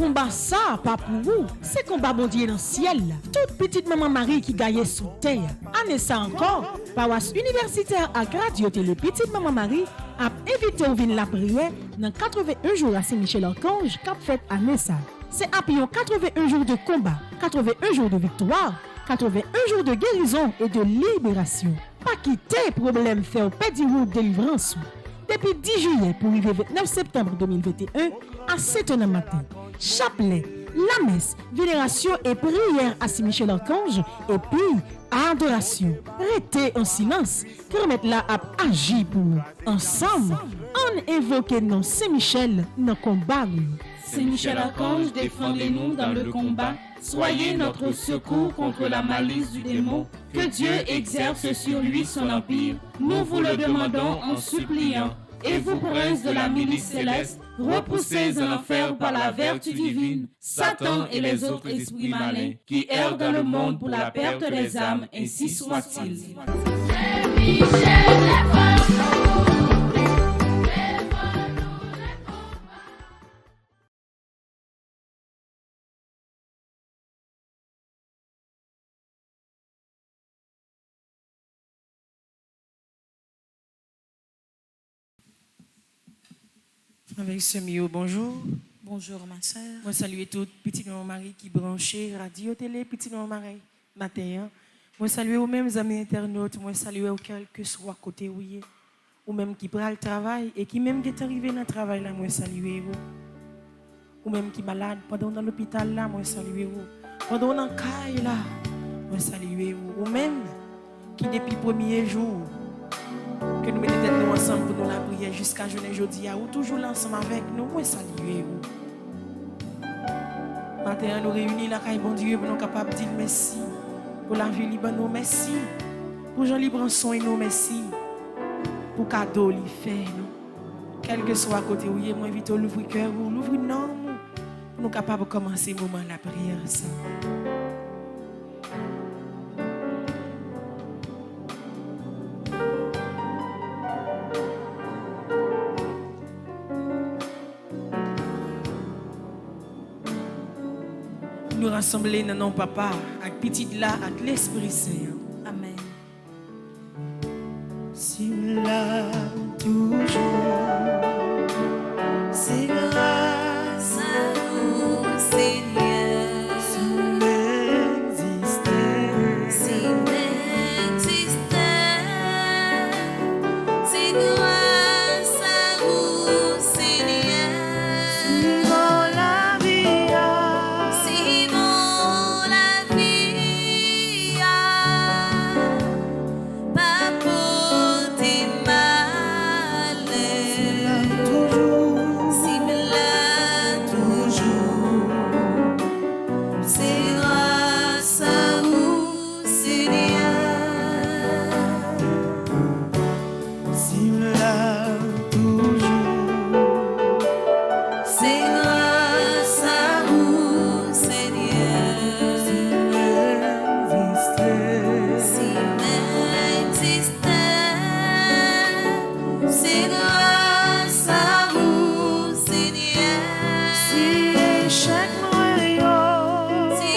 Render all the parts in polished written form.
combat ça, pas pour vous. C'est combat bon Dieu dans le ciel. Toute petite maman Marie qui gagne sous terre. Année ça encore, paroisse universitaire à Radio Télé Petite Maman Marie a invité au vin la prière dans 81 jours à Saint-Michel-Archange qu'a fait année ça. C'est après 81 jours de combat, 81 jours de victoire, 81 jours de guérison et de libération. Pas quitter problème faire pédi route délivrance. Depuis 10 juillet pour arriver 29 septembre 2021 à 7h du matin. Chapelet, la messe, vénération et prière à Saint-Michel-Archange et puis adoration. Restez en silence, permettre là à agir pour nous. Ensemble, on évoque non Saint-Michel dans le combat. Saint-Michel-Archange, défendez-nous dans le combat. Soyez notre secours contre la malice du démon. Que Dieu exerce sur lui son empire. Nous vous le demandons en suppliant. Et vous, princes de la milice céleste, repoussez en enfer par la vertu divine Satan et les autres esprits malins qui errent dans le monde pour la perte des âmes, ainsi soit-il. Avec ce mio, bonjour. Bonjour ma soeur. Moi salue toute petite maman Marie qui branchait radio télé petite maman Marie matin. Moi salue aux mêmes amis internautes, moi salue quel que soit côté où y est ou même qui prend le travail et qui même qui est arrivé dans le travail là, moi salue vous. Ou même qui malade pendant dans l'hôpital là, moi salue vous. Pendant dans caille là, moi salue vous. Ou même qui depuis premier jour que nous mettons nous ensemble pour nous la prière jusqu'à journée jeudi ou toujours ensemble avec nous, moi saluer vous. Matin nous réunis là caille bon Dieu pour nous capable dire merci pour la vie libre nous merci pour Jean libre son et nous merci pour cadeau li fait nous quel que soit côté où moi invite l'ouvrir cœur ou l'ouvrir non pour nous capable commencer moment la prière ça. Nous rassembler dans nos papa avec petit là avec l'Esprit Saint. Amen. Si là toujours, c'est grâce à nous, Seigneur. Si n'existait, c'est grâce à vous, Seigneur. si dans la vie, Si mon la vie pas porté malheur, toujours, si me l'a toujours, c'est grâce à vous, Seigneur. si là toujours, C'est grâce à vous, Seigneur. n'existait, Si n'existait, c'est grâce à vous, Seigneur. si chaque noyau, Si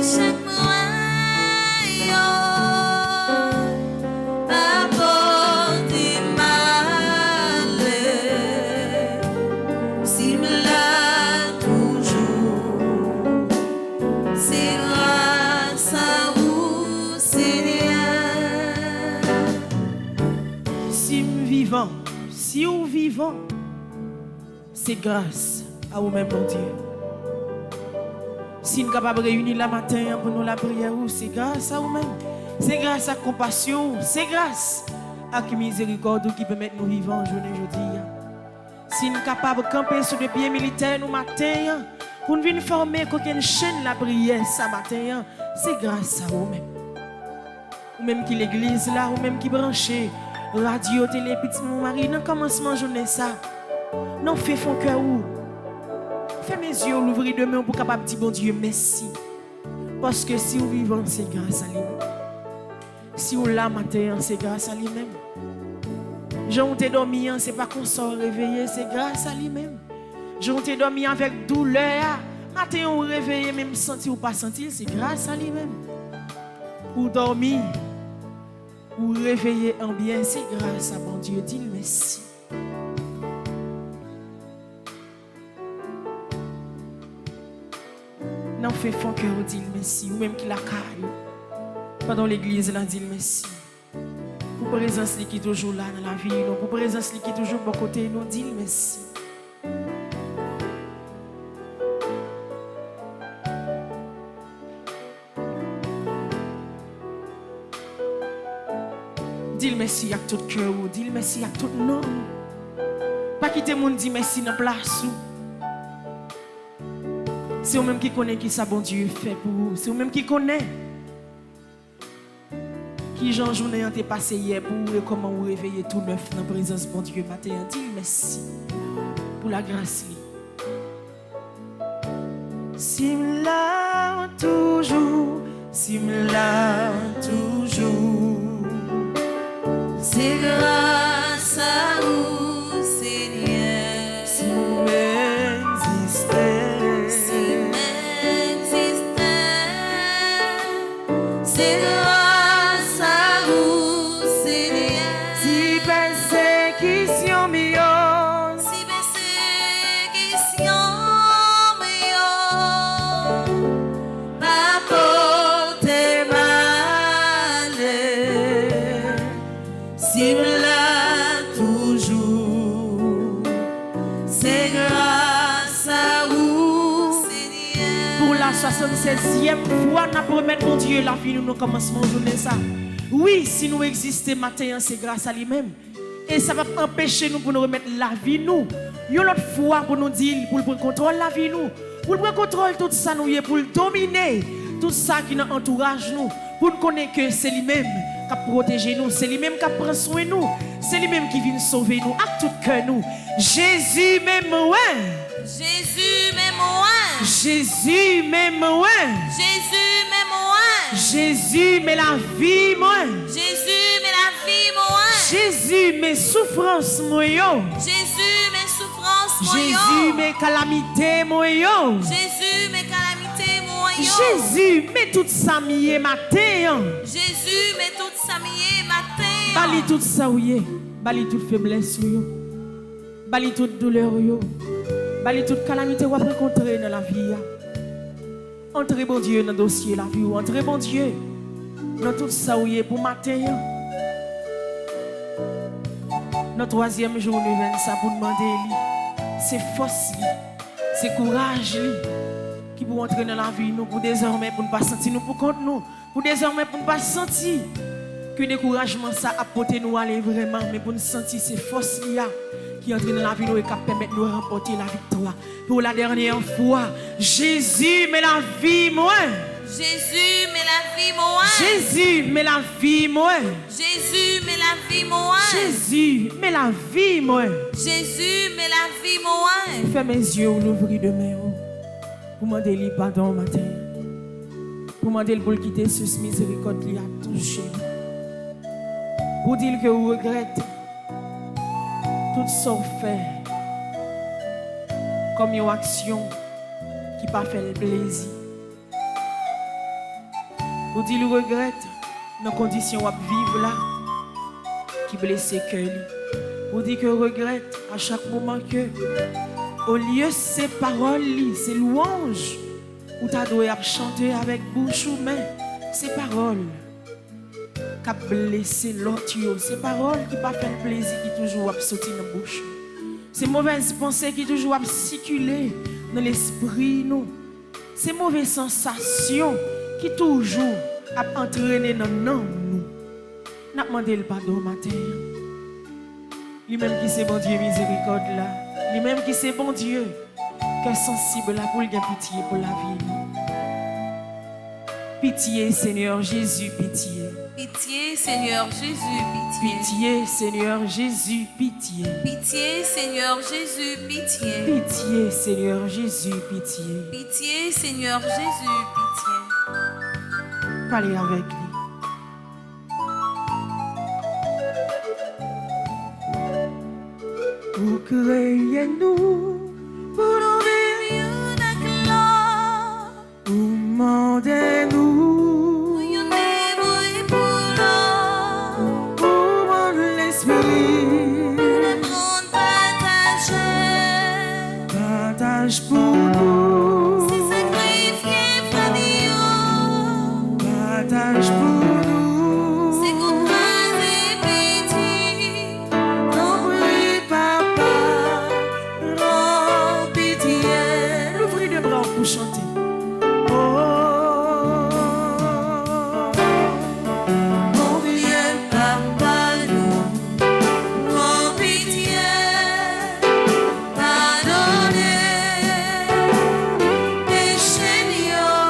chaque moyen apporte malheur, si me l'a toujours, c'est grâce à vous, Seigneur. si nous vivons, si nous vivons, c'est grâce à vous-même, mon Dieu. Si nous sommes capables de réunir la matin pour nous la prière, c'est grâce à vous-même. C'est grâce à la compassion, c'est grâce à la miséricorde qui permet de nous vivre en journée aujourd'hui. Si nous sommes capables de camper sur des pieds militaires nous matin, pour nous venir former une chaîne la prière ce matin, c'est grâce à vous-même. Ou même qui l'église là, ou même qui branché radio, télé, petit mon mari, dans le commencement de journée ça, non fait fond cœur ou. Fais mes yeux, l'ouvrir demain pour capable dire bon Dieu merci. Parce que si nous vivons, c'est grâce à lui-même. Si on l'a matin, c'est grâce à lui-même. Jean, on t'est dormi, c'est pas qu'on sort réveillé, c'est grâce à lui-même. J'ont t'ai dormi avec douleur. Matin, on réveille, même senti ou pas senti, c'est grâce à lui-même. Ou dormir, ou réveiller en bien, c'est grâce à mon Dieu. Dis merci. Non, fait fond cœur, dis merci. Ou même qu'il a caillou. Pendant l'église, là, dit merci. Pour présence qui est toujours là dans la vie, pour présence qui est toujours bon côté, nous dit merci. Dis merci à tout cœur, dis merci à tout nom. Pas quitter mon dit merci dans place. C'est vous-même qui connaît qui ça bon Dieu fait pour vous. C'est vous-même qui connaît. Qui Jean journée a passé hier pour vous et comment vous réveillez tout neuf dans la présence de bon Dieu matin. Dis merci pour la grâce. Simla toujours, Simla toujours. C'est grâce à vous, Seigneur. Si m'existais, c'est grâce à vous, Seigneur. si persécution meilleure, Si persécution meilleure, ma porte est malheur. Si me l'a toujours, c'est grâce à vous, Seigneur. pour la 76e fois, nous promettons mon Dieu la vie, nous commençons à journée ça. Oui, si nous existons matin, c'est grâce à lui-même. Et ça va empêcher nous pour nous remettre la vie, nous. Une autre fois pour nous dire, pour prendre contrôle la vie, nous. Pour prendre contrôle tout ça, nous, pour dominer tout ça qui nous entourage, nous. Pour nous connaître que c'est lui-même qui a protégé nous, c'est lui-même qui prend soin de nous, c'est lui-même qui vient sauver nous, à tout cœur nous. Jésus même, ouais. Jésus m'aime moins. Jésus même, ouais. Jésus m'aime moins. Jésus met la vie, moi. Jésus met la vie moins. Jésus met souffrance, moi, yo. Jésus mes souffrances moi. Jésus met calamité, moi, yo. Jésus mes calamités moi. Jésus met tout ça mié matin. Jésus met toute sa mienne matin. Bali tout ça, oui. Bali toute faiblesse, yo. Bali toute douleur, yo. Bali toute calamité, ou après rencontrer dans la vie. Entrez, bon Dieu, dans le dossier, la vie. Entrez, bon Dieu, dans tout ça, oui, pour matin. Notre troisième jour, nous venons ça pour demander, c'est force, c'est courage qui pour entrer dans la vie, nous, pour désormais, pour ne pas sentir nous pour compte nous, pour désormais, pour ne pas sentir que le découragement, ça a porté nous aller vraiment, mais pour nous sentir ces forces qui entrent dans la vie, nous et qui permettent de nous remporter la victoire. Pour la dernière fois, Jésus met la vie, moi. Jésus met la vie moi. Jésus met la vie, moi. Jésus met la vie moi. Jésus met la vie, moi. Jésus met la vie moi. Fais mes yeux ou l'ouvrir demain. Pour demander pardon matin. Pour demander pour quitter ce miséricorde qui a touché. Pour dire que vous regrettez tout ce qu'on fait comme une action qui n'a pas fait le plaisir. Pour dire que vous regrettez dans les conditions où vous vivez là qui blesse le cœur. Pour dire que vous regrettez à chaque moment que au lieu de ces paroles, ces louanges, où tu dois chanter avec bouche ou main, ces paroles qui ont blessé l'autre, ces paroles qui n'ont pas fait plaisir, qui toujours sorti dans la bouche. Ces mauvaises pensées qui toujours circulé dans l'esprit, nous. Ces mauvaises sensations qui toujours ont entraîné dans nous. Nous avons demandé le pardon matin. Lui-même qui c'est bon Dieu miséricorde là. Lui-même qui c'est bon Dieu, qui est sensible là pour le pitié pour la vie. Pitié, Seigneur Jésus, pitié. Pitié, Seigneur Jésus, pitié. Pitié, Seigneur Jésus, pitié. Pitié, Seigneur Jésus, pitié. Pitié, Seigneur Jésus, pitié. Pitié, Seigneur Jésus, pitié. Parlez avec lui. Vous créez nous pour nous vivre. Demandez-nous. Pour l'esprit. Partage pour nous. Partage pour nous. N'oublie papa, rends pitié. L'ouvrir de bras pour chanter. Oh, mon vieux papa, nous, rends pitié. Pardonnez, péchés mignons.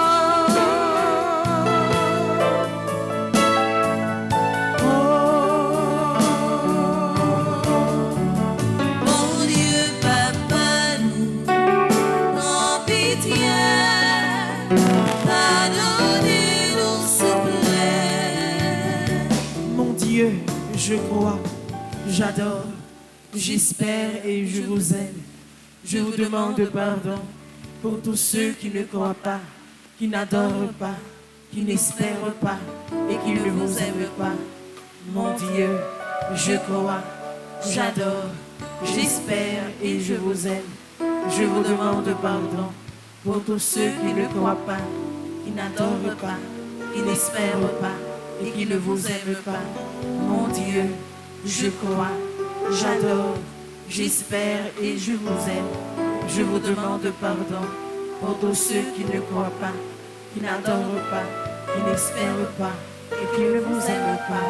Mon Dieu, papa, nous, rends pitié. Pardonnez-nous, s'il vous plaît. Mon Dieu, je crois, j'adore, j'espère et je vous aime. Je vous demande pardon pour tous ceux qui ne croient pas, qui n'adorent pas, qui n'espèrent pas et qui ne vous aiment pas. Mon Dieu, je crois, j'adore, j'espère et je vous aime. Je vous demande pardon pour tous ceux qui ne croient pas, qui n'adorent pas, qui n'espèrent pas et qui ne vous aiment pas. Mon Dieu, je crois, j'adore, j'espère et je vous aime. Je vous demande pardon pour tous ceux qui ne croient pas, qui n'adorent pas, qui n'espèrent pas et qui ne vous aiment pas.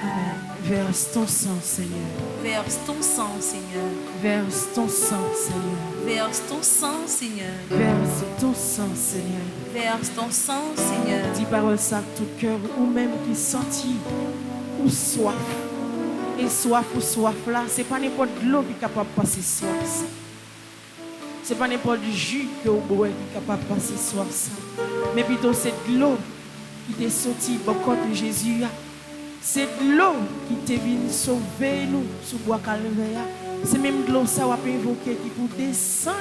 Amen. Verse ton sang, Seigneur. Verse ton sang, Seigneur. Verse ton sang, Seigneur. Verse ton sang, Seigneur. Verse ton sang, Seigneur. Verse ton sang, Seigneur. Dis parole ça tout cœur ou même qui sentit ou soif. Et soif ou soif là, c'est pas n'importe l'eau qui est capable de passer soif ça. C'est pas n'importe jus que vous boivez qui est capable de passer soif ça. Mais plutôt c'est de l'eau qui t'est sorti beaucoup de Jésus. C'est de l'eau qui t'est venue sauver nous sous bois calvaire. C'est même de l'eau ça va invoquer qui peut descendre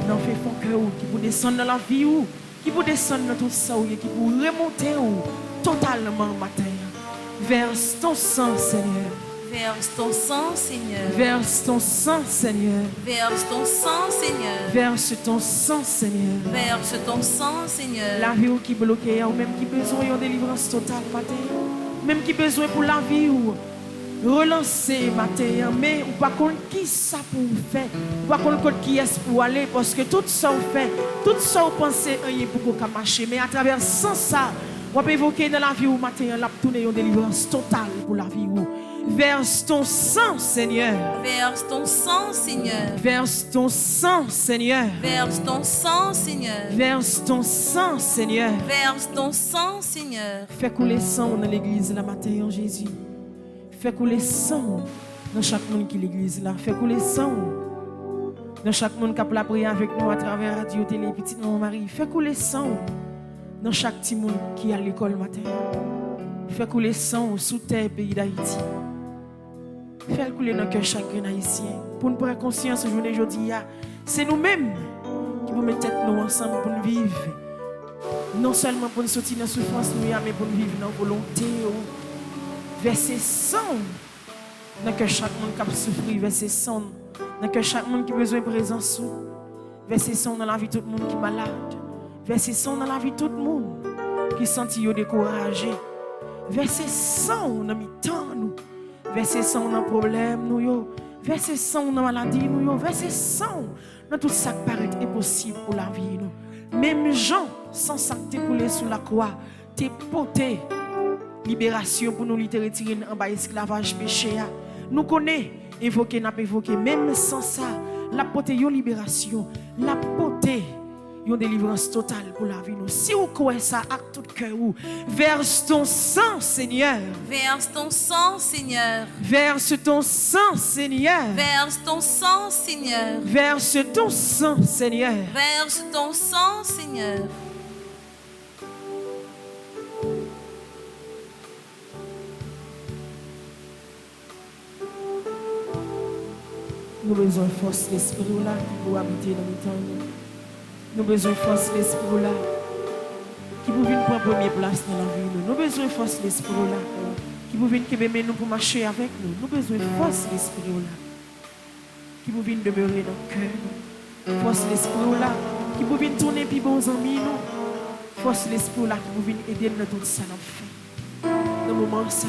dans le fond cœur, qui peut descendre dans la vie, qui peut descendre dans tout ça, qui peut remonter totalement matin. Verse ton sang, Seigneur. Verse ton sang, Seigneur. Verse ton sang, Seigneur. Verse ton sang, Seigneur. Verse ton sang, Seigneur. Verse ton sang, Seigneur. La vie qui est bloquée, ou même qui besoin de délivrance totale matin. Même qui besoin pour la vie ou relancer matin, mais ou pas contre qui ça pour faire, ou pas contre qui est pour aller, parce que tout ça on fait, tout ça on pense rien pour qu'on marcher, mais à travers sans ça, on peut évoquer dans la vie ou matin, la tourner une délivrance totale pour la vie ou. Verse ton sang, Seigneur. Verse ton sang, Seigneur. Verse ton sang, Seigneur. Verse ton sang, Seigneur. Verse ton sang, Seigneur. Verse ton sang, Seigneur. Fais couler sang dans l'église la matin en Jésus. Fais couler sang dans chaque monde qui l'église là. Fais couler sang dans chaque monde qui a prié avec nous à travers radio, télé, petit Maman Marie. Fais couler sang dans chaque petit monde qui est à l'école matin. Fais couler sang sous terre pays d'Haïti. Fais couler dans le cœur chaque haïtien. Pour nous prendre conscience aujourd'hui, c'est nous-mêmes qui nous mettons tête nous ensemble pour nous vivre. Non seulement pour nous sortir de la souffrance, mais pour nous vivre dans la volonté. Verser sang dans le cœur chaque monde qui a souffert. Verser sang dans le cœur chaque monde qui a besoin de présence. Verser sang dans la vie de tout le monde qui est malade. Verser sang dans la vie de tout le monde qui sentit découragé. Verser sang dans le temps nous. Verser sang dans le problème nous. Verser sang dans la maladie nous. Verser sang dans tout ça qui paraît impossible pour la vie nous. Même Jean, sans ça qui coulé sous la croix, t'es porté libération pour nous retirer en bas esclavage péché. Nous connaissons, évoquer, n'a pas évoqué, même sans ça, la porté une libération, la porté une délivrance totale pour la vie. Si vous croyez ça, à tout cœur, verse ton sang, Seigneur. Verse ton sang, Seigneur. Verse ton sang, Seigneur. Verse ton sang, Seigneur. Verse ton sang, Seigneur. Verse ton sang, Seigneur. Nous avons besoin de force l'esprit là qui peut habiter dans le temps. Nous avons besoin de force l'esprit là qui peut venir prendre première place dans la vie. Nous avons besoin de force l'esprit là qui peut venir nous pour marcher avec nous. Nous avons besoin de force l'esprit là qui peut venir demeurer dans le cœur. Force l'esprit là qui peut venir tourner puis bons amis nous. Force l'esprit là qui peut venir aider dans tout ça nous fait. Dans le moment ça,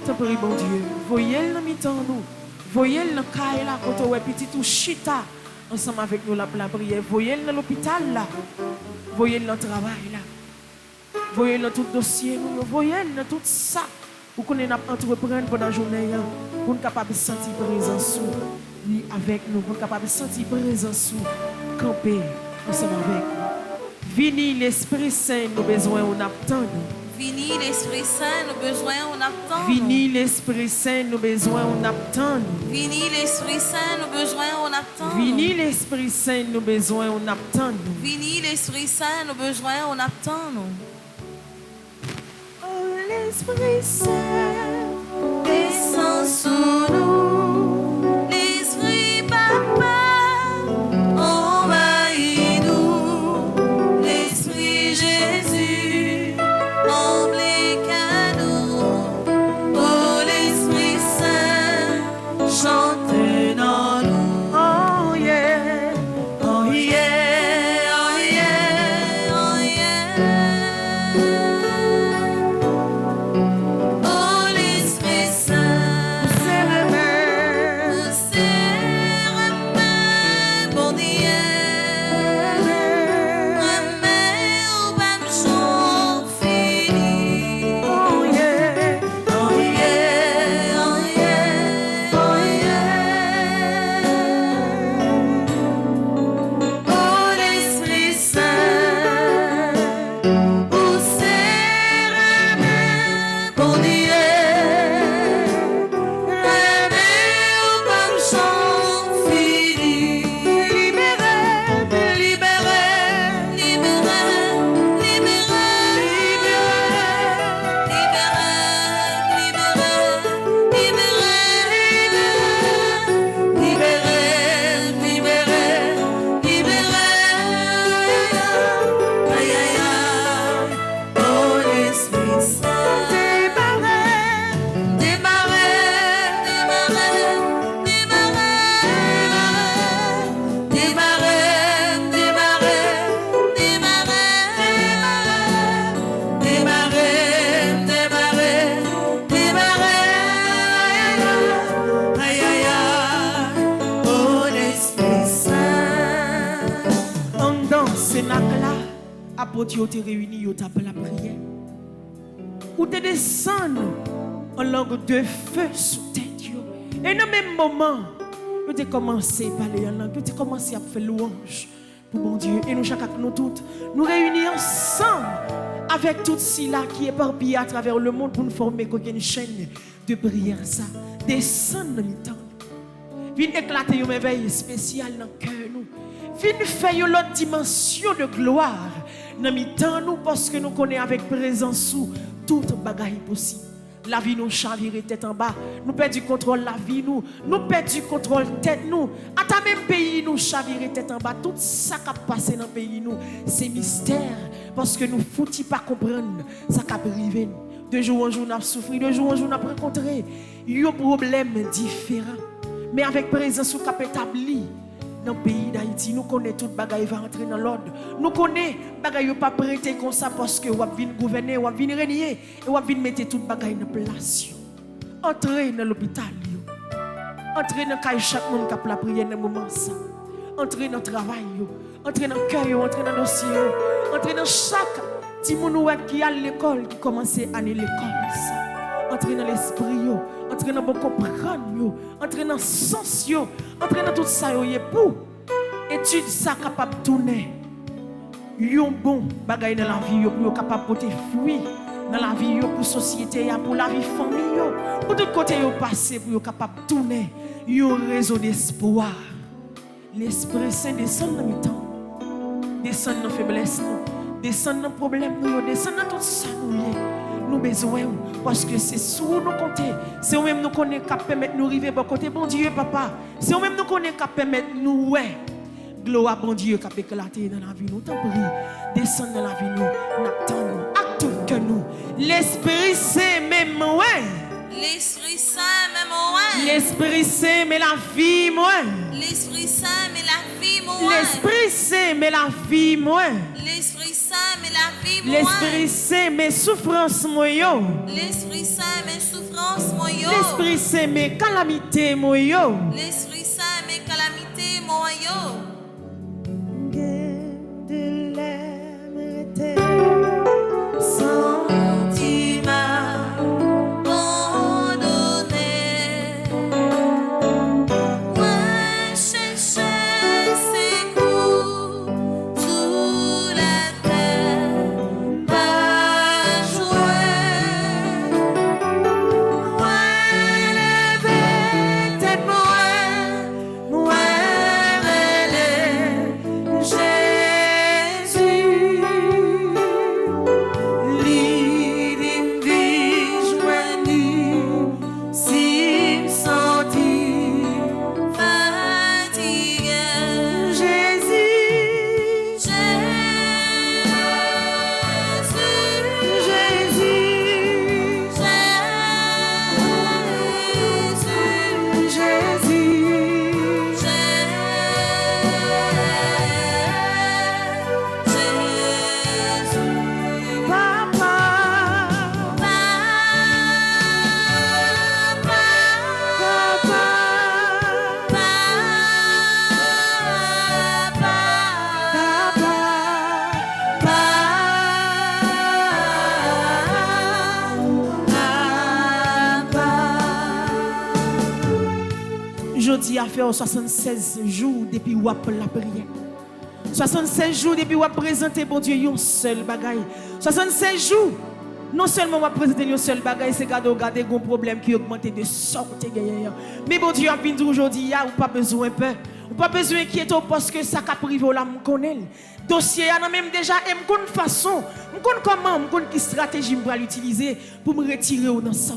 tant pis bon Dieu, voyez dans mi-temps nous. Voyez le caille là quand on est petit tout chita ensemble avec nous la prière. Voyez dans l'hôpital là. Voyez dans le travail là. Voyez dans tout dossier nous. Voyez dans tout ça. Pour qu'on ait entreprendre pendant la journée pour nous capable de sentir présence avec nous, pour nous capable de sentir présence camper ensemble avec nous. Vini l'Esprit Saint, nous besoin on attend. Vini l'Esprit Saint, nos besoins, on attend. Vini l'Esprit Saint, nos besoins, on attend. Vini l'Esprit Saint, nos besoins, on attend. Vini l'Esprit Saint, nos besoins, on attend. Vini l'Esprit Saint, nos besoins, on attend. Oh l'Esprit Saint, descends sous nous. L'Esprit Papa, envahis-nous. L'Esprit Jésus, comble qu'à nous. Oh l'Esprit Saint, chante dans nous. oh yeah, Oh yeah, oh yeah, oh yeah. Oh l'Esprit Saint, c'est le même. nous serre bon Dieu. Remets au bam jour fini. Oh yeah, Oh yeah, oh yeah, oh yeah. Oh l'Esprit Saint, où c'est bon Dieu. Remets au bam jour fini. Libéré, libéré, libéré, en dans Sénac là, apôtres yo te réunis, yo tape la prière. Ou te descendre en langue de feu sous tête yo. Et dans le même moment, yo te commencé à parler en langue, yo te commencé à faire louange pour bon Dieu. Et nous chacun nous toutes, nous réunis ensemble avec tout cela qui est éparpillé à travers le monde pour nous former une chaîne de prière ça. Descendre dans le temps. Viens éclater une merveille spéciale dans le cœur nous. Viens faire une autre dimension de gloire dans le temps nous parce que nous connaissons avec présence sous toute bagaille possible. La vie nous chavire tête en bas. Nous perdons du contrôle la vie nous. Nous perdons du contrôle tête nous. À ta même pays nous chavire tête en bas. Tout ça qui a passé dans le pays nous, c'est mystère parce que nous ne foutons pas comprendre ça qui a privé nous. De jour en jour nous avons souffert, de jour en jour nous avons rencontré un problème différent. Mais avec présence qui a établi dans le pays d'Haïti, nous connaissons tout bagaille va entrer dans l'ordre. Nous connaissons bagaille pas prêter comme ça parce que vous venez gouverner, vous venez régner et vous venez mettre tout bagaille en place. Entrez dans l'hôpital, entrez dans chaque monde qui a la prière dans le moment ça. Entrez dans le travail, entrez dans le cœur, entrez dans le dossier, entrez dans chaque petit monde qui a l'école, qui commence à aller l'école. Entrez dans l'esprit, entrez dans beaucoup comprendre, entrez dans le sens, entrez dans tout ça, pour étude ça capable de tourner. Yon bon bagaille dans la vie, pour capable de porter fruit dans la vie, pour la société, pour la vie famille, pour tout côté passer, pour capable de tourner. Yon réseau d'espoir. L'Esprit Saint descend dans le temps, descend dans la faiblesse, descend dans le problème, descend dans tout ça. nous besoin parce que c'est sur nous compter. C'est nous même nous connaît qui permettre nous arriver bon côté bon Dieu papa. C'est nous même nous connaît qui permettre nous ouais. Gloire bon Dieu qui a éclaté dans la vie nous. T'en prie, descend dans la vie nous. N'attendons à tout que nous. L'Esprit Saint même ouais. L'Esprit Saint, même moi. L'Esprit Saint mais la vie moi. L'Esprit Saint, mais la vie, moi. L'Esprit Saint mais la vie moi. L'Esprit Saint, mais la vie, moi. L'Esprit Saint mes souffrances moi yo. L'Esprit Saint, mes souffrances, moi. L'Esprit Saint mes calamités moi yo. L'Esprit Saint, mes calamités, moi. Jeudi a fait 76 jours depuis ou après la prière. 76 jours depuis ou présenter pour Dieu un seul bagaille. 76 jours, non seulement on présenter un seul bagaille, c'est garder un problème qui augmente de sorte. Mais bon Dieu a bien dit aujourd'hui, il ou pas besoin de peur. Ou pas besoin d'inquiéter parce que ça a privé là, je connais. Dossier, il y a même déjà une façon, je connais comment, je connais quelle stratégie je vais l'utiliser pour me retirer dans ça.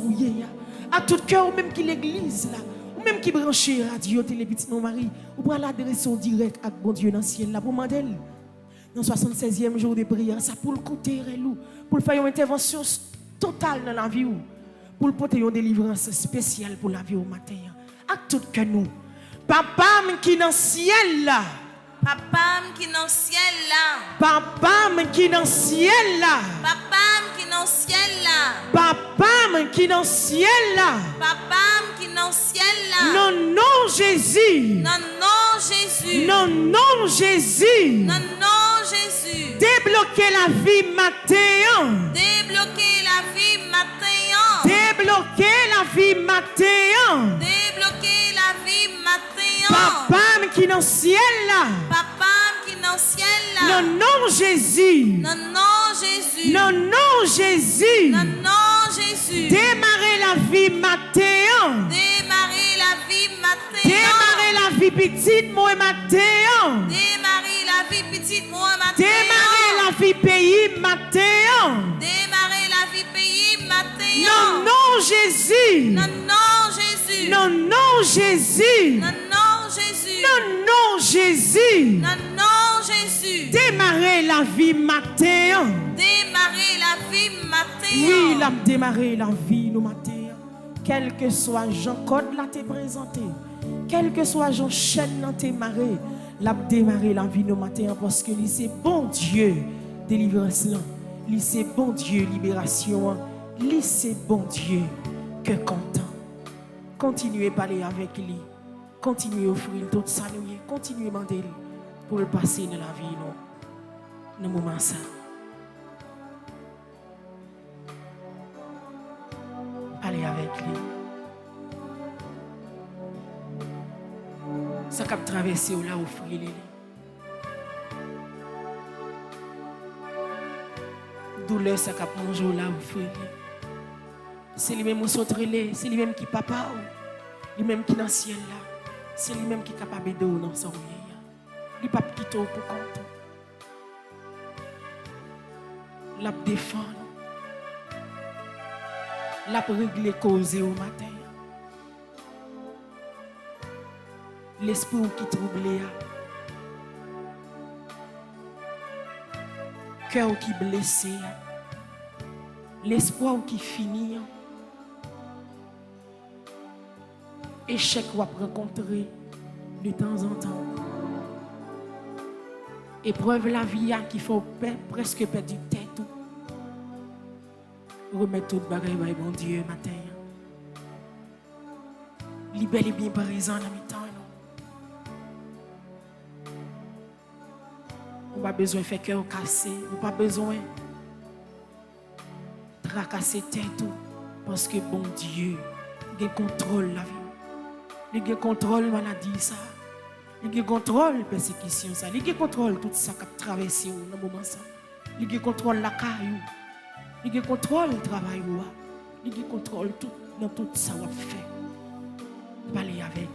À tout cœur, même qui l'église là. Même qui branche radio, télé, petit non mari, ou pour l'adresser en direct avec bon Dieu dans le ciel là pour demander dans 76e jour de prière, ça pour le côté relou, pour faire une intervention totale dans la vie, pour le porter une délivrance spéciale pour la vie au matin. À tout que nous, papa qui dans le ciel là. Papa qui dans le ciel là. Papa qui dans le ciel là. Papa qui dans le ciel là. Papa qui dans le ciel là. Papa qui dans le ciel là. Non, non, Jésus. Non, non, Jésus. Non, non, Jésus. Non, non, Jésus. Débloquer la vie matin. Débloquer la vie matin. Débloquer la vie matin. Débloquer la vie matin. Papa qui dans le ciel là. Papa qui dans le ciel là. Non, non, Jésus. Non, non, Jésus. Non, non, Jésus. Non, non, Jésus. Démarrer la vie matin. Démarrer la vie matin. Démarrer la vie petite moi matin. Démarrer la vie petite moi matin. Démarrer la vie pays matin. Démarrer la vie pays matin. Non, non, Jésus. Non, non, Jésus. Non, non, Jésus. Non, non, Jésus. Non, non, Jésus. Non, non, Jésus. Démarrer la vie matin. Démarrer la vie matin. Oui, l'a démarrer la vie le matin. Quel que soit Jean Code là t'est présenté. Quel que soit Jean Chaîne là t'est marré. L'a démarrer la vie le matin parce que c'est bon Dieu délivrance là. C'est bon Dieu libération. C'est bon Dieu que content. Continuez à parler avec lui. Continuez à offrir tout ça. Continuez à demander pour le passer dans la vie. Dans le moment ça. Allez avec lui. Ça cap traverser ou là offrir lui. Douleur ça cap manger ou là offrir lui. C'est lui-même qui sauterelle, c'est lui-même qui papa, lui-même qui dans le ciel là. C'est lui-même qui est capable de nous dans son vie. Lui pas quitter pour compte. La défendre. La régler cause au matin. L'esprit qui trouble, cœur qui blessé, l'espoir qui finit, échec qu'on va rencontrer de temps en temps. Épreuve la vie qui faut presque perdre du tête. Remettre tout le bagage à bon Dieu matin. Libère les bien présents dans mes temps. On n'a pas besoin de faire cœur cassé. On n'a pas besoin de tracasser tête. Parce que bon Dieu, il contrôle la vie. Il contrôle la maladie. Ça. Il contrôle la persécution. Ça. Il contrôle tout ça qui a traversé dans le moment. Ça. Il contrôle la caillou. Il contrôle le travail. Il contrôle tout dans tout ça qu'on fait. Parler avec lui.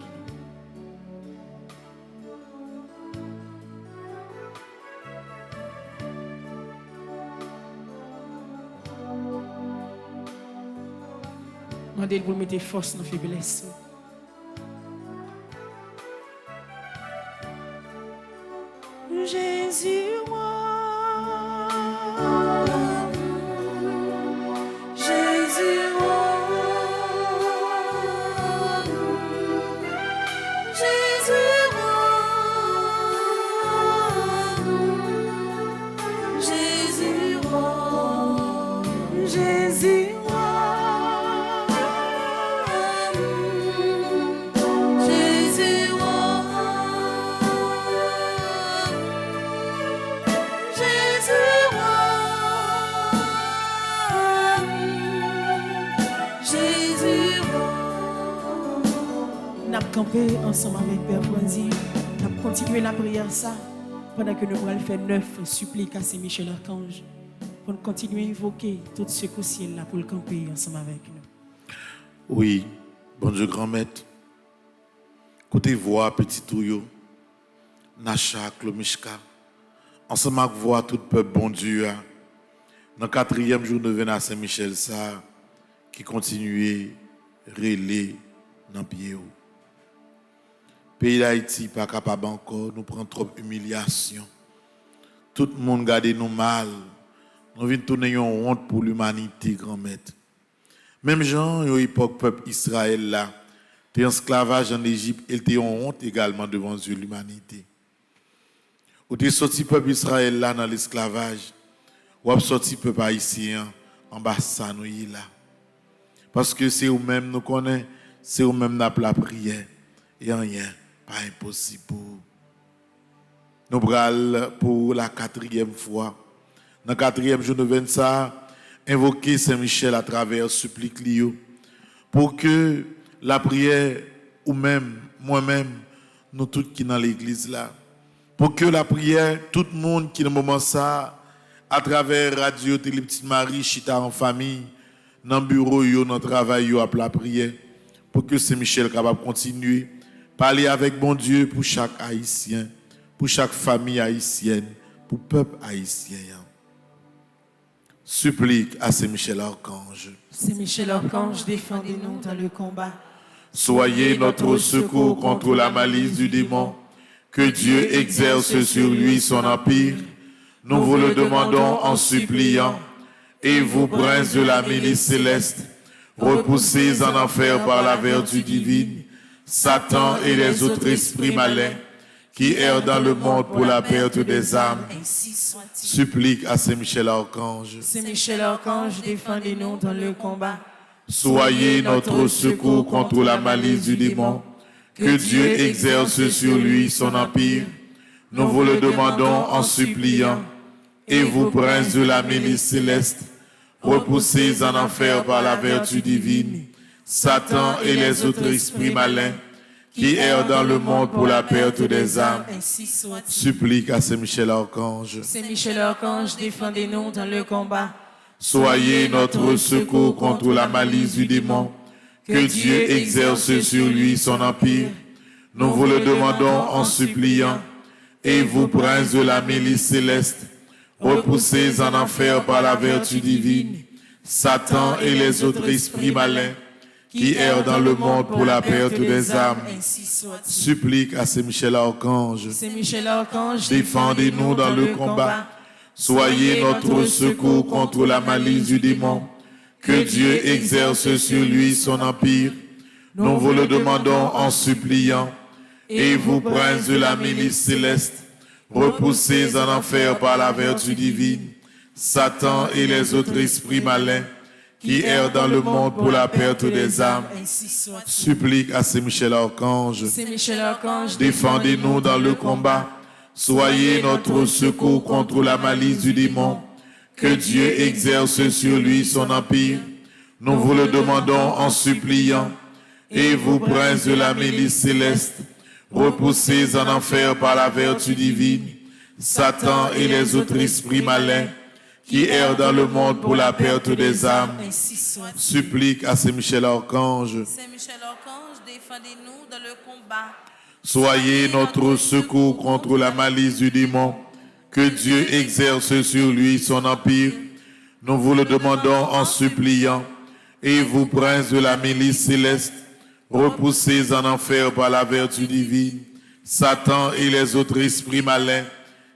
Demandez vous mettre force dans la faiblesse. Jésus, moi. Camper ensemble avec Père Franzi, nous allons continuer la prière ça pendant que nous allons faire 9 suppliques à Saint-Michel Archange pour continuer à invoquer tout ce qu'au ciel là pour le camper ensemble avec nous. Oui, bon Dieu grand maître, côté voix petit touyo, Nacha, Klomishka, ensemble avec voix tout peuple bon Dieu, dans le 4e jour de venir à Saint-Michel ça qui continue relais dans pied. Pays d'Haïti pas capable encore, nous prend trop humiliation. Tout le monde garde nous mal. Nous venons tourner une honte pour l'humanité, grand maître. Même gens, à l'époque peuple Israël là, t'es esclavage en Égypte, il était en honte également devant Dieu l'humanité. Ou t'es sorti peuple Israël là dans l'esclavage, ou t'es sorti peuple haïtien en bas ça nous y là. Parce que c'est eux-mêmes nous connaissons, c'est eux-mêmes n'a la prière et rien. Pas impossible. Nous prenons pour la 4e fois. Dans le 4e jour de 25, invoquer Saint-Michel à travers supplique Lio pour que la prière, ou même moi-même, nous tous qui dans l'église là, pour que la prière, tout le monde qui dans le moment ça, à travers Radio Télé Petite Marie, chita en famille, dans le bureau, dans le travail, à la prière, pour que Saint-Michel soit capable de continuer. Parler avec bon Dieu pour chaque haïtien, pour chaque famille haïtienne, pour le peuple haïtien. Supplique à Saint-Michel Archange. Saint-Michel Archange, défendez-nous dans le combat. Soyez notre secours contre la malice du démon. Que Dieu exerce sur lui son empire. Nous vous le demandons en suppliant. Et vous, princes de la milice céleste, repoussez en enfer par la vertu divine Satan et les autres esprits malins qui errent dans le monde pour la perte des âmes. Supplique à Saint-Michel Archange. Saint-Michel Archange, défendez-nous dans le combat. Soyez notre secours contre la malice du démon. Que Dieu exerce sur lui son empire. Nous vous le demandons en suppliant. Et vous, princes de la milice céleste, repoussez en enfer par la vertu divine Satan et les autres esprits malins qui errent dans le monde pour la perte des âmes. Supplique à Saint-Michel Archange. Saint-Michel Archange, défendez-nous dans le combat. Soyez notre secours contre la malice du démon. Que Dieu exerce sur lui son empire. Nous vous le demandons en suppliant. Et vous, princes de la milice céleste, repoussez en enfer par la vertu divine Satan et les autres esprits malins qui errent dans le monde pour la perte des âmes, ainsi soit-il. supplique à Saint Michel Archange, Saint Michel Archange, défendez-nous dans le combat. Soyez notre secours contre la malice du démon. Que Dieu exerce sur lui son empire. Nous vous le demandons en suppliant. Et vous, princes de la milice céleste, repoussez en enfer par la vertu divine Satan et les autres esprits malins qui errent dans le monde pour la perte des âmes, ainsi soit-il. supplique à Saint Michel Archange. Saint Michel Archange, Défendez-nous dans le combat. Soyez notre secours contre la malice du démon. Que Dieu exerce sur lui son empire. Nous vous le demandons en suppliant. Et vous, princes de la milice céleste, repoussez en enfer par la vertu divine Satan et les autres esprits malins qui errent dans le monde pour la perte des âmes, ainsi soit-il. supplique à Saint Michel Archange. Saint Michel Archange, défendez-nous dans le combat. Soyez notre secours contre la malice du démon. Que Dieu exerce sur lui son empire. Nous vous le demandons en suppliant. Et vous, princes de la milice céleste, repoussez en enfer par la vertu divine Satan et les autres esprits malins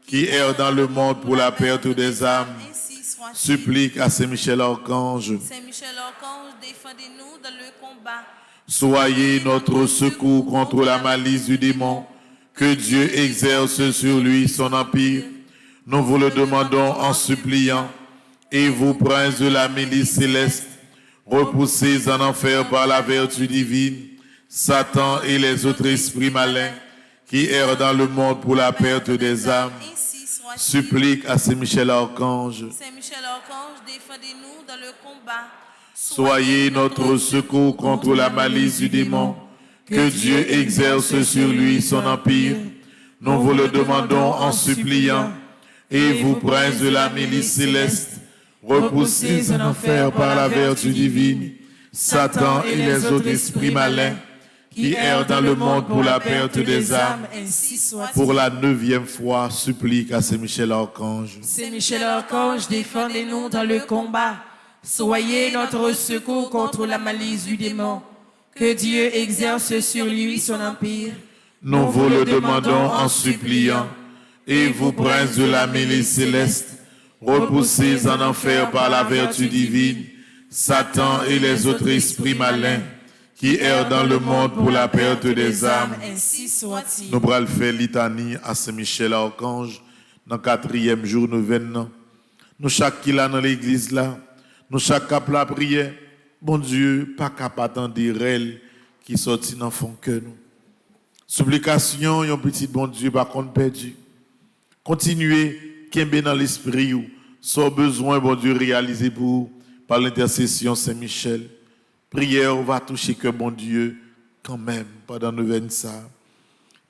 qui errent dans le monde pour la perte des âmes, Ainsi soit-il. supplique à Saint Michel Archange. Saint Michel Archange, défendez-nous dans le combat. Soyez notre secours contre la malice du démon. Que Dieu exerce sur lui son empire. Nous vous le demandons en suppliant. Et vous, princes de la milice céleste, repoussez en enfer par la vertu divine Satan et les autres esprits malins qui errent dans le monde pour la perte des âmes, Ainsi soit-il. supplique à Saint Michel Archange. Saint Michel Archange, défendez-nous dans le combat. Soyez notre secours contre la malice du démon. Que Dieu exerce sur lui son empire. Nous vous le demandons en suppliant. Et vous, princes de la milice céleste, repoussez en enfer par la vertu divine Satan et les autres esprits malins qui errent dans le monde pour la perte des âmes. ainsi soit-il. Pour la 9e fois, supplique à Saint Michel Archange. Saint Michel Archange, défendez-nous dans le combat. Soyez notre secours contre la malice du démon. Que Dieu exerce sur lui son empire. Nous vous le demandons en suppliant. Et vous, princes de la milice céleste, repoussez en enfer par la vertu divine Satan et les autres esprits malins qui errent dans le monde pour la perte des âmes. Ainsi soit-il. Nous allons faire litanie à Saint Michel Archange dans le 4e jour nous venons. Nous chaque qui là dans l'église là, nous chaque cap la prière. Bon Dieu, pas capable attendre elle qui sortit dans fond que nous. Supplication, un petit bon Dieu par contre perdu. Continuez qu'aimer dans l'esprit ou sans besoin bon Dieu réaliser pour vous par l'intercession Saint Michel. Prière va toucher que bon Dieu quand même pendant nous venons ça.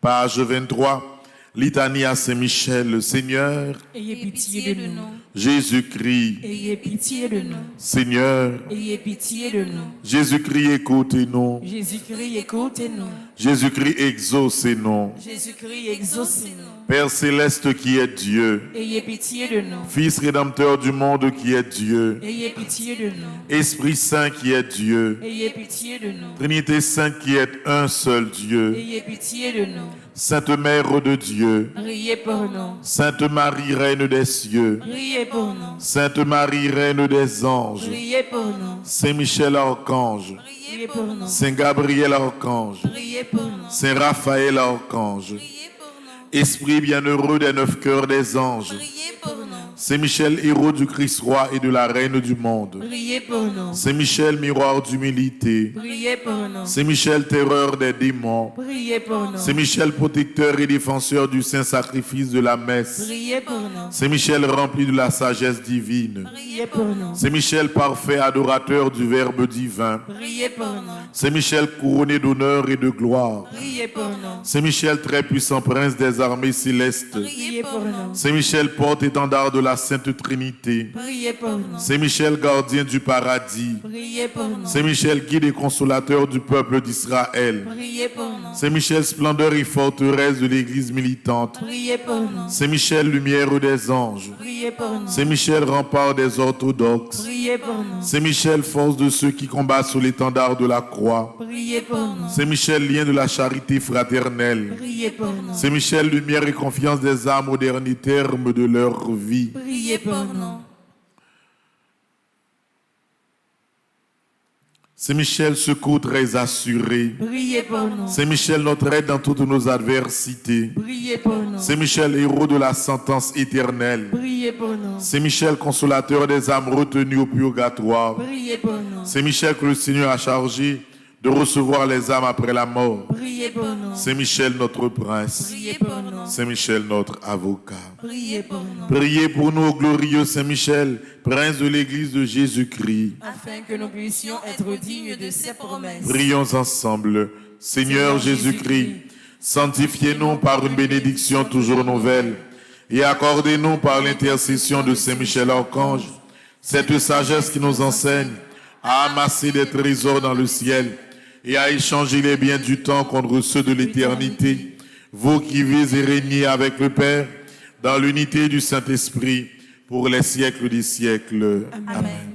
Page 23, litanie à Saint Michel, le Seigneur, Ayez pitié de nous. Jésus-Christ, Ayez pitié de nous. Seigneur, Ayez pitié de nous. Jésus-Christ écoutez-nous, Jésus-Christ, écoutez-nous. Jésus-Christ exaucez-nous, Jésus-Christ, exaucez-nous. Père céleste qui est Dieu, Ayez pitié de nous. Fils rédempteur du monde qui est Dieu, Ayez pitié de nous. Esprit Saint qui est Dieu, Ayez pitié de nous. Trinité Sainte qui est un seul Dieu, Ayez pitié de nous. Sainte Mère de Dieu, Priez pour nous. Sainte Marie, Reine des cieux, Priez pour nous. Sainte Marie, Reine des anges, Priez pour nous. Saint Michel Archange, Priez pour nous. Saint Gabriel Archange, Priez pour nous. Saint Raphaël Archange, Priez pour nous. Esprit bienheureux des 9 cœurs des anges, Priez pour nous. Saint Michel, héros du Christ roi et de la Reine du monde, Priez pour nous. Saint Michel, miroir d'humilité, Priez pour nous. Saint Michel, terreur des démons, Priez pour nous. Saint Michel, protecteur et défenseur du saint sacrifice de la messe, Priez pour nous. Saint Michel, rempli de la sagesse divine, Priez pour nous. Saint Michel, parfait adorateur du Verbe divin, Priez pour nous. Saint Michel, couronné d'honneur et de gloire, Priez pour nous. Saint Michel, très puissant prince des armées célestes, Priez pour nous. Saint Michel, porte-étendard de la Sainte Trinité, Priez pour nous. Saint Michel, gardien du paradis, Priez pour nous. Saint Michel, guide et consolateur du peuple d'Israël, Priez pour nous. Saint Michel, splendeur et forteresse de l'église militante, Priez pour nous. Saint Michel, lumière des anges, Priez pour nous. Saint Michel, rempart des orthodoxes, Priez Priez pour nous. Saint Michel, force de ceux qui combattent sous l'étendard de la croix. Priez pour nous. Saint Michel, lien de la charité fraternelle. Priez pour nous. Saint Michel, lumière et confiance des âmes au dernier terme de leur vie. Priez pour nous. Saint Michel, secours très assuré. Priez pour nous. Saint Michel, notre aide dans toutes nos adversités. Priez pour nous. Saint Michel, héros de la sentence éternelle. Priez pour nous. Saint Michel, consolateur des âmes retenues au purgatoire. Priez pour nous. Saint Michel, que le Seigneur a chargé de recevoir les âmes après la mort. Priez pour nous. Saint Michel, notre prince. Priez pour nous. Saint Michel, notre avocat. Priez pour nous. Priez pour nous, ô glorieux Saint Michel, prince de l'Église de Jésus-Christ. Afin que nous puissions être dignes de ses promesses. Prions ensemble. Seigneur Jésus-Christ, sanctifiez-nous par une bénédiction toujours nouvelle et accordez-nous par l'intercession de Saint Michel Archange cette sagesse qui nous enseigne à amasser des trésors dans le ciel et à échanger les biens du temps contre ceux de l'éternité. Vous qui vivez et régnez avec le Père dans l'unité du Saint-Esprit pour les siècles des siècles. Amen.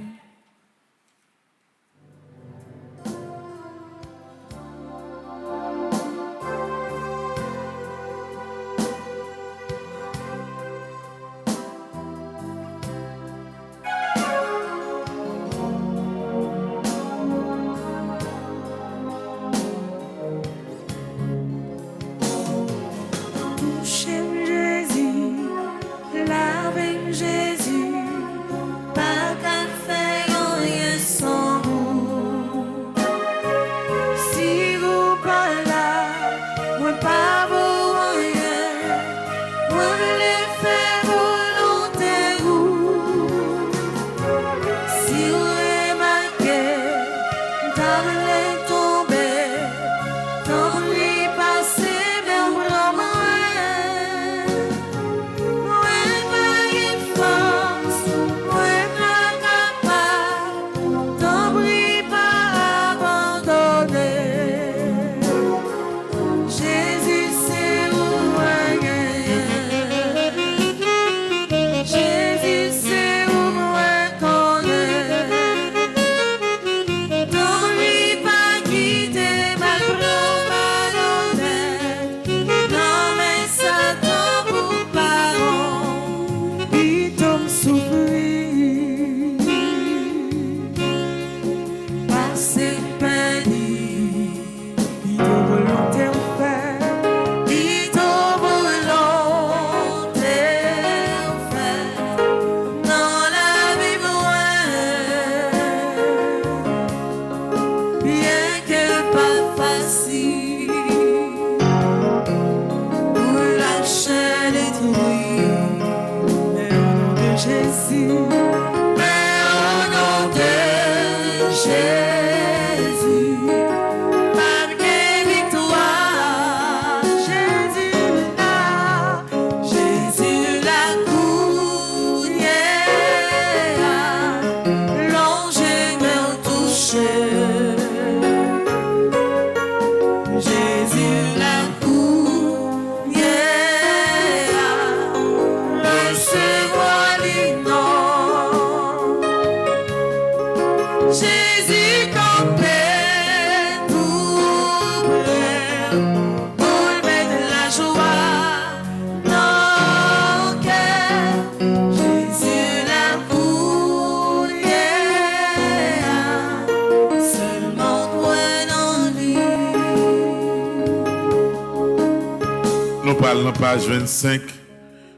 Page 25,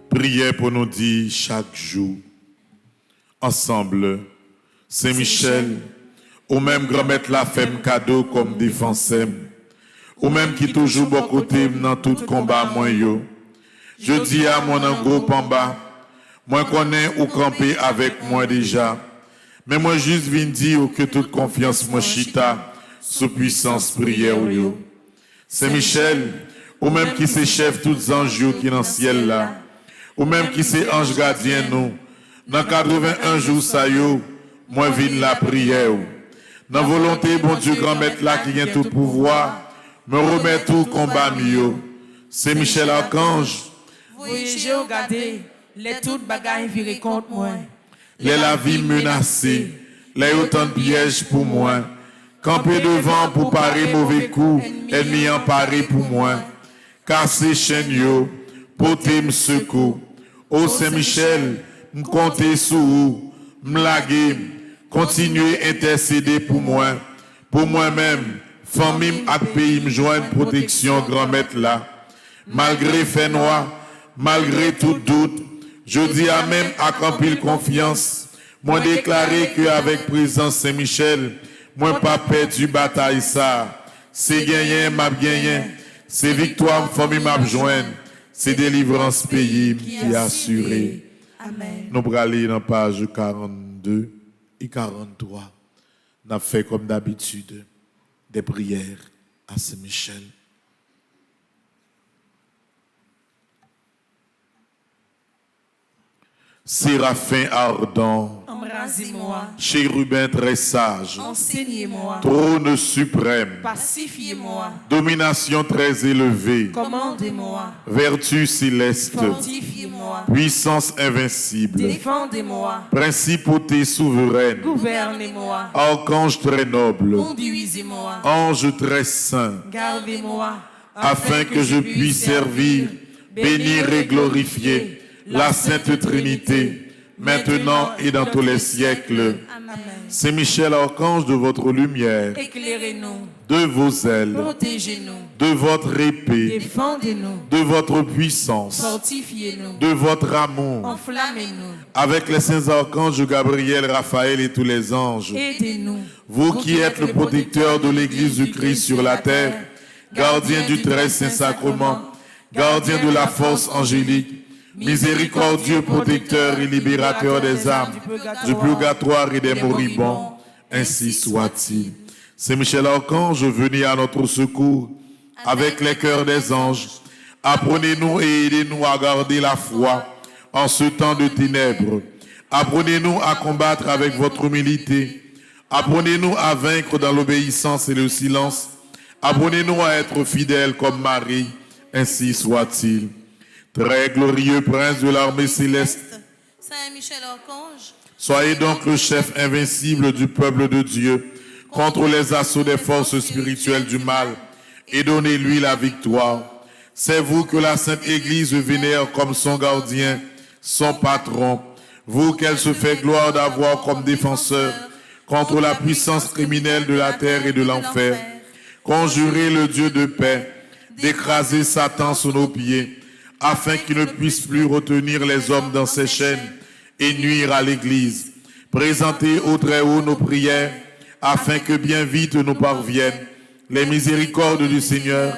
prière pour nous dire chaque jour. Ensemble, Saint Michel, ou même grand-mère la femme cadeau comme défense, ou même qui toujours bon côté dans tout combat moi yo. Je dis à mon groupe en bas, moi connais ou camper avec moi déjà, mais moi juste viens dire que toute confiance moi chita sous puissance prière yo. Saint Michel, ou même qui c'est chef tous anges qui dans le ciel là, ou même qui c'est ange gardien nous, dans 81 jours ça yo, moi viens la prière. Dans volonté, bon Dieu grand maître là qui a tout pouvoir, me remet tout combat mieux. C'est Michel Archange. Voyez, regardez, les toutes bagailles virées contre moi. Les la vie menacée, les autant de pièges pour moi. Camper devant pour parer mauvais coups, ennemi emparé pour moi. Casser chaîne yo, porter me secours. Ô Saint-Michel, m'compter sous vous, m'laguer, continuer intercéder pour moi. Pour moi-même, famille et pays me joindre protection, grand maître là. Malgré fait noir, malgré tout doute, je dis à même accomplir confiance. Moi déclaré qu'avec présence Saint-Michel, moi pas perdu bataille ça. C'est gagné, m'a gagné. C'est victoire, famille m'a joindre. C'est délivrance pays qui est assurée. Amen. Nous allons aller dans page 42 et 43. Nous avons fait comme d'habitude des prières à Saint-Michel. Séraphin ardent, Embrasez-moi, chérubin très sage, enseignez-moi, trône suprême, pacifiez-moi, domination très élevée, commandez-moi, vertu céleste, fortifiez-moi, puissance invincible, défendez-moi, principauté souveraine, gouvernez-moi, archange très noble, conduisez-moi, ange très saint, gardez-moi, afin que je puisse servir, bénir et glorifier la Sainte Trinité, maintenant et dans tous les siècles. Amen. Saint Michel, archange de votre lumière, Éclairez-nous, de vos ailes, protégez-nous, de votre épée, défendez-nous, de votre puissance, fortifiez-nous, de votre amour, enflammez-nous, avec les saints archanges Gabriel, Raphaël et tous les anges. aidez-nous, Vous qui êtes le protecteur de l'Église du Christ sur la terre, gardien du très saint sacrement, gardien de la force angélique, miséricordieux protecteur et libérateur des âmes, du purgatoire et des moribonds, ainsi soit-il. Saint Michel Archange, venez à notre secours avec les cœurs des anges. Apprenez-nous et aidez-nous à garder la foi en ce temps de ténèbres. Apprenez-nous à combattre avec votre humilité. Apprenez-nous à vaincre dans l'obéissance et le silence. Apprenez-nous à être fidèles comme Marie, ainsi soit-il. Très glorieux prince de l'armée céleste, Saint Michel Archange, soyez donc le chef invincible du peuple de Dieu contre les assauts des forces spirituelles du mal et donnez-lui la victoire. C'est vous que la Sainte Église vénère comme son gardien, son patron, vous qu'elle se fait gloire d'avoir comme défenseur contre la puissance criminelle de la terre et de l'enfer. Conjurez le Dieu de paix d'écraser Satan sous nos pieds, afin qu'il ne puisse plus retenir les hommes dans ses chaînes et nuire à l'Église. Présentez au Très-Haut nos prières, afin que bien vite nous parviennent les miséricordes du Seigneur,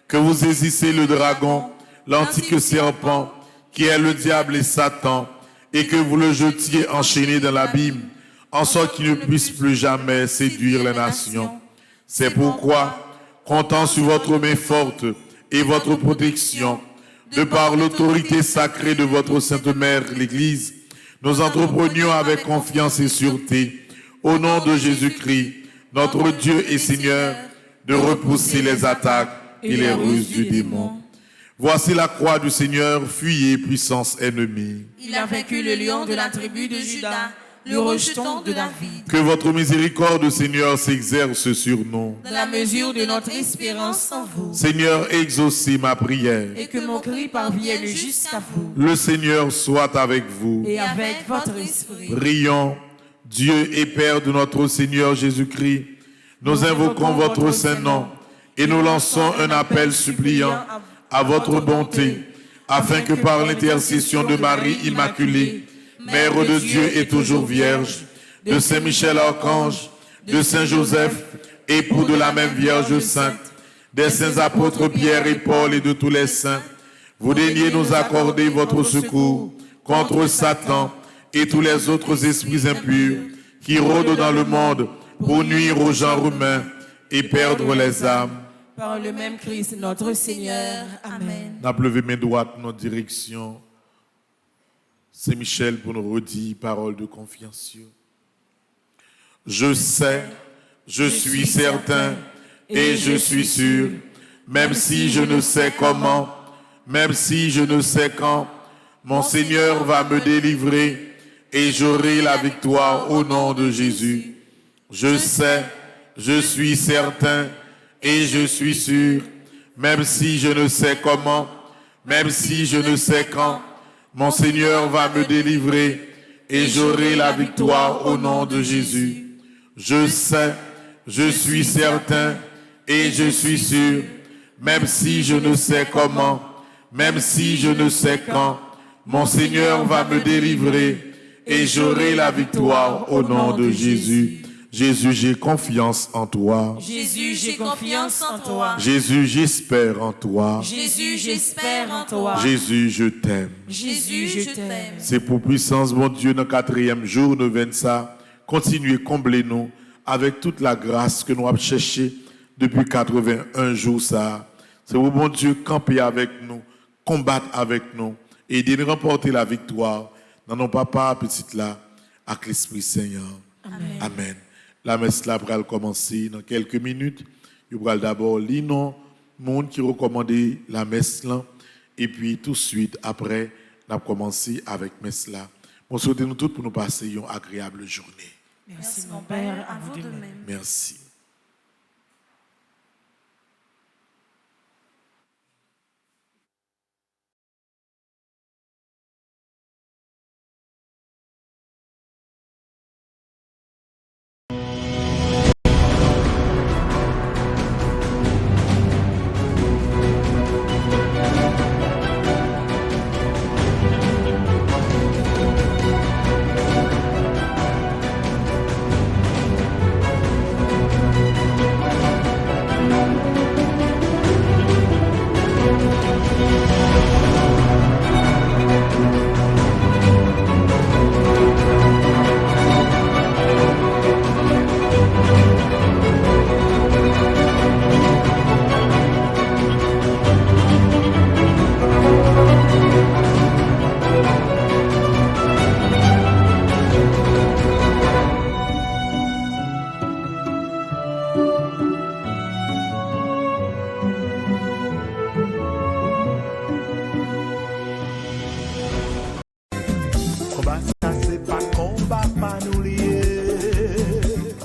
que vous saisissez le dragon, l'antique serpent, qui est le diable et Satan, et que vous le jetiez enchaîné dans l'abîme, en sorte qu'il ne puisse plus jamais séduire les nations. C'est pourquoi, comptant sur votre main forte et votre protection, de par l'autorité sacrée de votre Sainte Mère, l'Église, nous entreprenions avec confiance et sûreté, au nom de Jésus-Christ, notre Dieu et Seigneur, de repousser les attaques et les ruses du démon. Voici la croix du Seigneur, fuyez, puissance ennemie. Il a vaincu le lion de la tribu de Juda, le rejeton de David. Que votre miséricorde, Seigneur, s'exerce sur nous. Dans la mesure de notre espérance en vous. Seigneur, exaucez ma prière. Et que mon cri parvienne jusqu'à vous. Le Seigneur soit avec vous. Et avec votre esprit. Prions, Dieu et Père de notre Seigneur Jésus-Christ, nous invoquons votre saint nom et nous lançons un appel suppliant à votre bonté, afin que par l'intercession de Marie Immaculée, Mère de Dieu et toujours Vierge, de Saint Michel Archange, de Saint Joseph, époux de la même Vierge Sainte, des saints apôtres Pierre et Paul et de tous les saints, vous daigniez nous accorder votre secours contre Satan et tous les autres esprits impurs qui rôdent dans le monde pour nuire aux gens humains et perdre les âmes. Par le même Christ, notre Seigneur. Amen. N'a levé main droite notre direction. C'est Michel pour nous redire parole de confiance. Je sais, je suis certain et je suis sûr, même si je ne sais comment, même si je ne sais quand, mon Seigneur va me délivrer, et j'aurai la victoire au nom de Jésus. Je sais, je suis certain et je suis sûr, même si je ne sais comment, même si je ne sais quand, mon Seigneur va me délivrer et j'aurai la victoire au nom de Jésus. Je sais, je suis certain et je suis sûr, même si je ne sais comment, même si je ne sais quand, mon Seigneur va me délivrer et j'aurai la victoire au nom de Jésus. Jésus, j'ai confiance en toi. Jésus, j'ai confiance en toi. Jésus, j'espère en toi. Jésus, j'espère en toi. Jésus, je t'aime. Jésus, je t'aime. C'est pour puissance, mon Dieu, dans le 4e jour de 25, continuez, comblez-nous avec toute la grâce que nous avons cherchée depuis 81 jours. Ça. C'est pour mon Dieu, camper avec nous, combattre avec nous, et aider nous remporter la victoire dans nos papas, petites là, avec l'Esprit Seigneur. Amen. Amen. La messe là va commencer dans quelques minutes. Je vais d'abord lire le monde qui recommande la messe là. Et puis tout de suite, après, on va commencer avec la messe là. Bon, souhaitez-nous tous pour nous passer une agréable journée. Merci mon Père, à vous de même. Merci.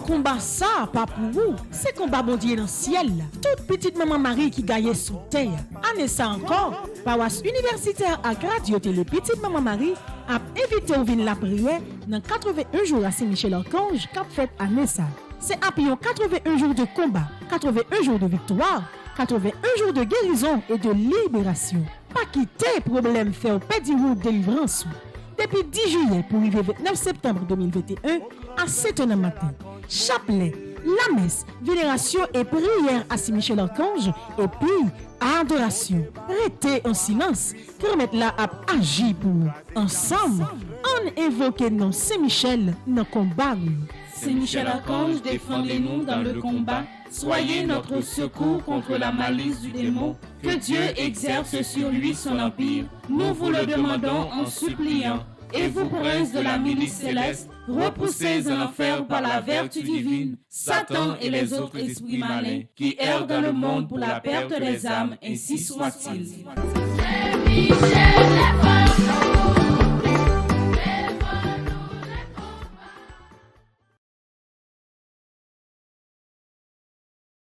Combat ça, pas pour vous. C'est combat bon Dieu dans le ciel. Toute petite maman Marie qui gagne sous terre. Année ça encore, paroisse universitaire à Radio Télé Petite Maman Marie a invité au vin la prière dans 81 jours à Saint-Michel-Archange qu'a fait année ça. C'est après 81 jours de combat, 81 jours de victoire, 81 jours de guérison et de libération. Pas quitter problème faire pédiroute délivrance. Depuis 10 juillet pour arriver 29 septembre 2021 à 7h matin. Chapelet, la messe, vénération et prière à Saint-Michel-Archange et puis adoration. Restez en silence, permettre la à agir pour nous. Ensemble, on invoque non Saint-Michel dans combat. Saint-Michel-Archange, défendez-nous dans le combat. Soyez notre secours contre la malice du démon. Que Dieu exerce sur lui son empire. Nous vous le demandons en suppliant. Et vous, princes de la milice céleste, repoussez en enfer par la vertu divine Satan et les autres esprits malins qui errent dans le monde pour la perte des âmes, ainsi soit-il.